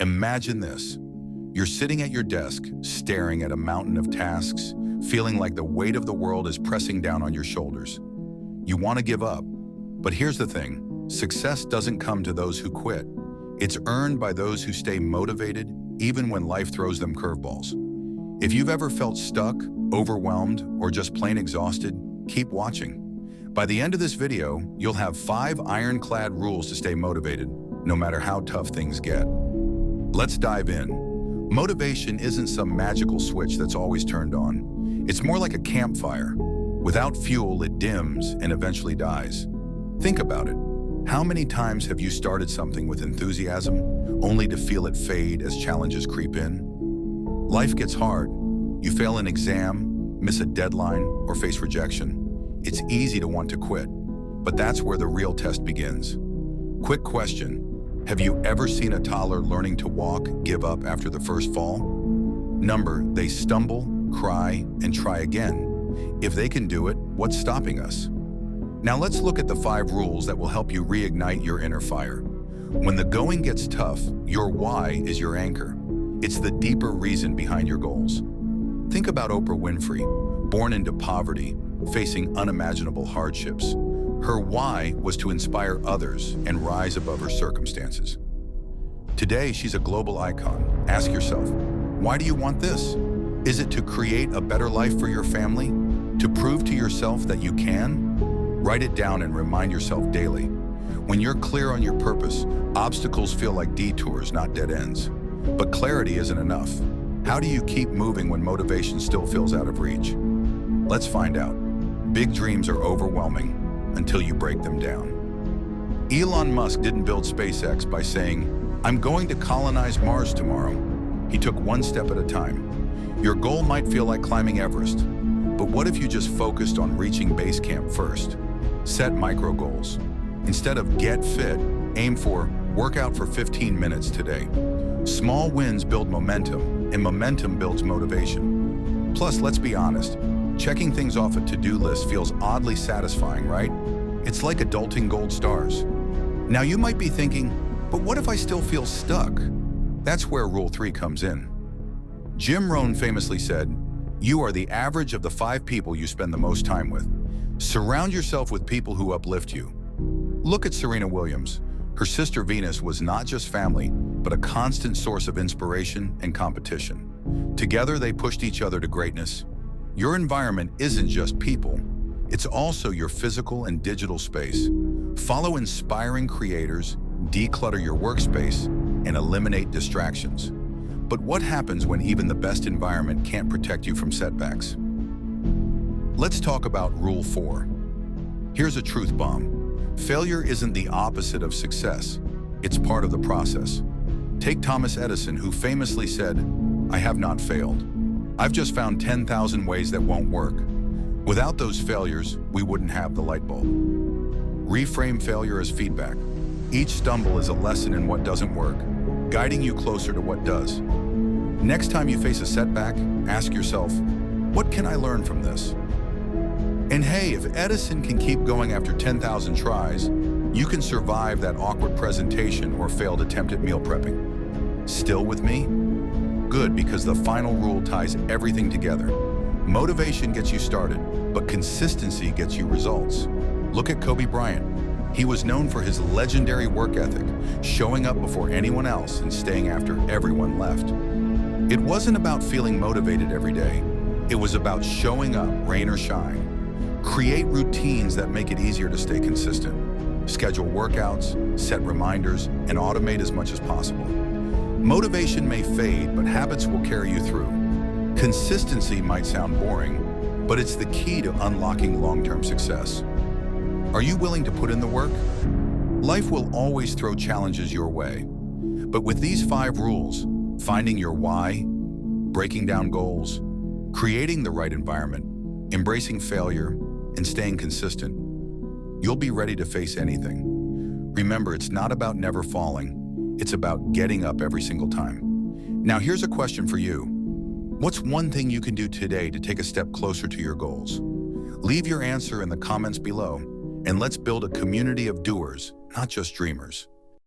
Imagine this. You're sitting at your desk, staring at a mountain of tasks, feeling like the weight of the world is pressing down on your shoulders. You want to give up. But here's the thing. Success doesn't come to those who quit. It's earned by those who stay motivated, even when life throws them curveballs. If you've ever felt stuck, overwhelmed, or just plain exhausted, keep watching. By the end of this video, you'll have 5 ironclad rules to stay motivated, no matter how tough things get. Let's dive in. Motivation isn't some magical switch that's always turned on. It's more like a campfire. Without fuel, it dims and eventually dies. Think about it. How many times have you started something with enthusiasm, only to feel it fade as challenges creep in? Life gets hard. You fail an exam, miss a deadline, or face rejection. It's easy to want to quit, but that's where the real test begins. Quick question. Have you ever seen a toddler learning to walk give up after the first fall? They stumble, cry, and try again. If they can do it, what's stopping us? Now let's look at the 5 rules that will help you reignite your inner fire. When the going gets tough, your why is your anchor. It's the deeper reason behind your goals. Think about Oprah Winfrey, born into poverty, facing unimaginable hardships. Her why was to inspire others and rise above her circumstances. Today, she's a global icon. Ask yourself, why do you want this? Is it to create a better life for your family? To prove to yourself that you can? Write it down and remind yourself daily. When you're clear on your purpose, obstacles feel like detours, not dead ends. But clarity isn't enough. How do you keep moving when motivation still feels out of reach? Let's find out. Big dreams are overwhelming until you break them down. Elon Musk didn't build SpaceX by saying, "I'm going to colonize Mars tomorrow." He took one step at a time. Your goal might feel like climbing Everest, but what if you just focused on reaching base camp first? Set micro goals. Instead of get fit, aim for work out for 15 minutes today. Small wins build momentum, and momentum builds motivation. Plus, let's be honest, checking things off a to-do list feels oddly satisfying, right? It's like adulting gold stars. Now you might be thinking, but what if I still feel stuck? That's where Rule 3 comes in. Jim Rohn famously said, "You are the average of the 5 people you spend the most time with." Surround yourself with people who uplift you. Look at Serena Williams. Her sister Venus was not just family, but a constant source of inspiration and competition. Together, they pushed each other to greatness. Your environment isn't just people, it's also your physical and digital space. Follow inspiring creators, declutter your workspace, and eliminate distractions. But what happens when even the best environment can't protect you from setbacks? Let's talk about Rule 4. Here's a truth bomb. Failure isn't the opposite of success. It's part of the process. Take Thomas Edison, who famously said, "I have not failed. I've just found 10,000 ways that won't work." Without those failures, we wouldn't have the light bulb. Reframe failure as feedback. Each stumble is a lesson in what doesn't work, guiding you closer to what does. Next time you face a setback, ask yourself, what can I learn from this? And hey, if Edison can keep going after 10,000 tries, you can survive that awkward presentation or failed attempt at meal prepping. Still with me? Good, because the final rule ties everything together. Motivation gets you started, but consistency gets you results. Look at Kobe Bryant. He was known for his legendary work ethic, showing up before anyone else and staying after everyone left. It wasn't about feeling motivated every day. It was about showing up, rain or shine. Create routines that make it easier to stay consistent. Schedule workouts, set reminders, and automate as much as possible. Motivation may fade, but habits will carry you through. Consistency might sound boring, but it's the key to unlocking long-term success. Are you willing to put in the work? Life will always throw challenges your way. But with these 5 rules, finding your why, breaking down goals, creating the right environment, embracing failure, and staying consistent, you'll be ready to face anything. Remember, it's not about never falling. It's about getting up every single time. Now here's a question for you. What's one thing you can do today to take a step closer to your goals? Leave your answer in the comments below, and let's build a community of doers, not just dreamers.